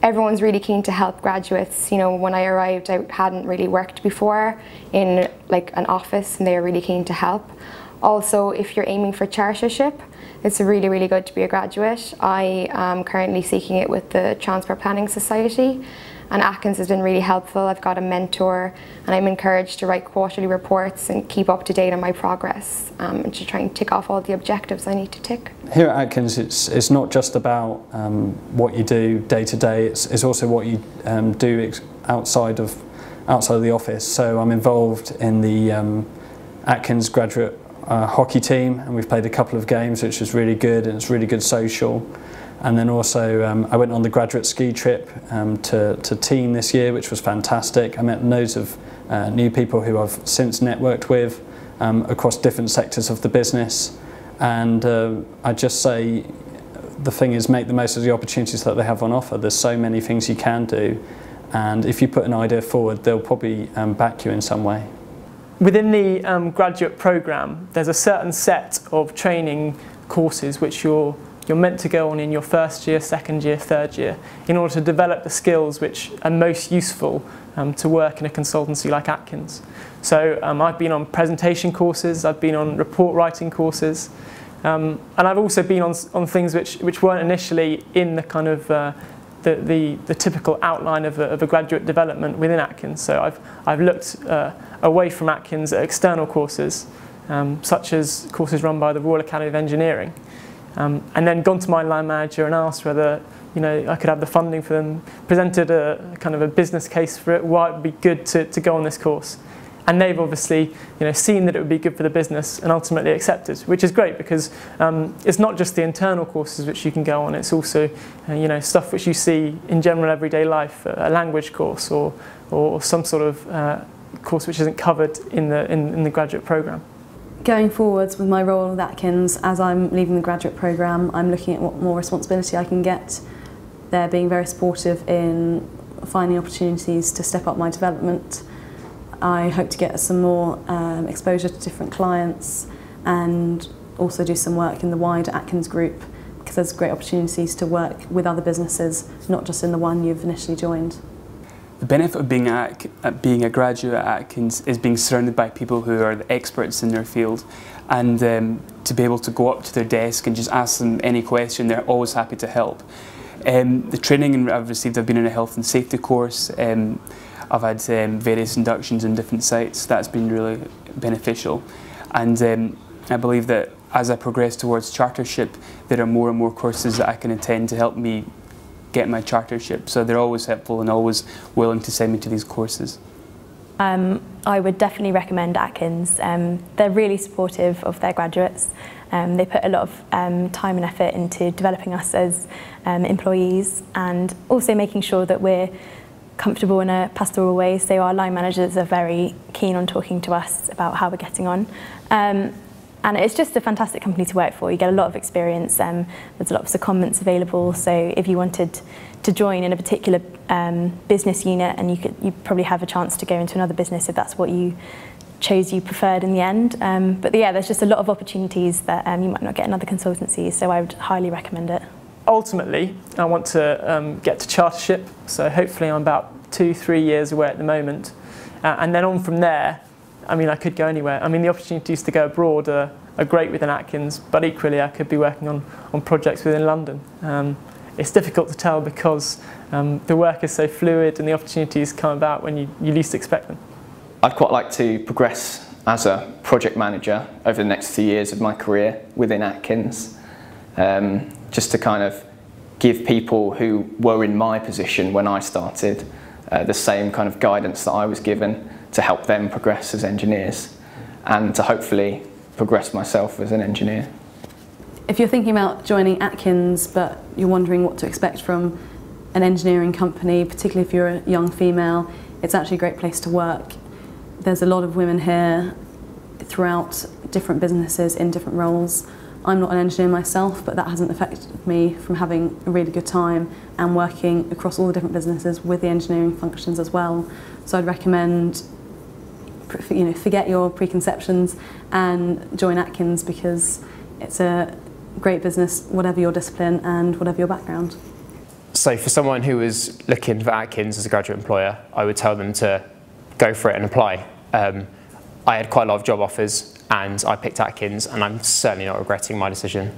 everyone's really keen to help graduates. You know, when I arrived, I hadn't really worked before in like an office, and they were really keen to help. Also, if you're aiming for chartership, it's really, really good to be a graduate. I am currently seeking it with the Transport Planning Society, and Atkins has been really helpful. I've got a mentor, and I'm encouraged to write quarterly reports and keep up to date on my progress, and to try and tick off all the objectives I need to tick. Here at Atkins, it's not just about what you do day to day, it's also what you do outside of the office. So I'm involved in the Atkins graduate hockey team, and we've played a couple of games, which is really good, and it's really good social. And then also I went on the graduate ski trip to Team this year, which was fantastic. I met loads of new people who I've since networked with across different sectors of the business. And I just say the thing is, make the most of the opportunities that they have on offer. There's so many things you can do, and if you put an idea forward, they'll probably back you in some way. Within the graduate programme, there's a certain set of training courses which you're meant to go on in your first year, second year, third year, in order to develop the skills which are most useful to work in a consultancy like Atkins. So I've been on presentation courses, I've been on report writing courses, and I've also been on things which weren't initially in the kind of the typical outline of a graduate development within Atkins. So I've looked away from Atkins at external courses, such as courses run by the Royal Academy of Engineering, and then gone to my line manager and asked whether I could have the funding for them, presented a kind of a business case for it, why it would be good to go on this course. And they've obviously seen that it would be good for the business and ultimately accepted, which is great, because it's not just the internal courses which you can go on, it's also stuff which you see in general everyday life, a language course or some sort of course which isn't covered in the graduate programme. Going forwards with my role with Atkins, as I'm leaving the graduate programme, I'm looking at what more responsibility I can get. They're being very supportive in finding opportunities to step up my development. I hope to get some more exposure to different clients, and also do some work in the wider Atkins group, because there's great opportunities to work with other businesses, not just in the one you've initially joined. The benefit of being a graduate at Atkins is being surrounded by people who are the experts in their field, and to be able to go up to their desk and just ask them any question. They're always happy to help. The training I've received, I've been in a health and safety course, I've had various inductions in different sites. That's been really beneficial, and I believe that as I progress towards chartership, there are more and more courses that I can attend to help me get my chartership, so they're always helpful and always willing to send me to these courses. I would definitely recommend Atkins. They're really supportive of their graduates. They put a lot of time and effort into developing us as employees, and also making sure that we're comfortable in a pastoral way, so our line managers are very keen on talking to us about how we're getting on. And it's just a fantastic company to work for. You get a lot of experience, there's a lot of secondments available, so if you wanted to join in a particular business unit, and you'd probably have a chance to go into another business if that's what you preferred in the end. But yeah, there's just a lot of opportunities that you might not get in other consultancies, so I would highly recommend it. Ultimately, I want to get to chartership, so hopefully I'm about 2-3 years away at the moment. And then on from there, I mean, I could go anywhere. I mean, the opportunities to go abroad are great within Atkins, but equally I could be working on projects within London. It's difficult to tell, because the work is so fluid and the opportunities come about when you least expect them. I'd quite like to progress as a project manager over the next few years of my career within Atkins. Just to kind of give people who were in my position when I started the same kind of guidance that I was given, to help them progress as engineers, and to hopefully progress myself as an engineer. If you're thinking about joining Atkins but you're wondering what to expect from an engineering company, particularly if you're a young female, it's actually a great place to work. There's a lot of women here throughout different businesses in different roles. I'm not an engineer myself, but that hasn't affected me from having a really good time and working across all the different businesses with the engineering functions as well. So I'd recommend, forget your preconceptions and join Atkins, because it's a great business, whatever your discipline and whatever your background. So for someone who was looking for Atkins as a graduate employer, I would tell them to go for it and apply. I had quite a lot of job offers and I picked Atkins, and I'm certainly not regretting my decision.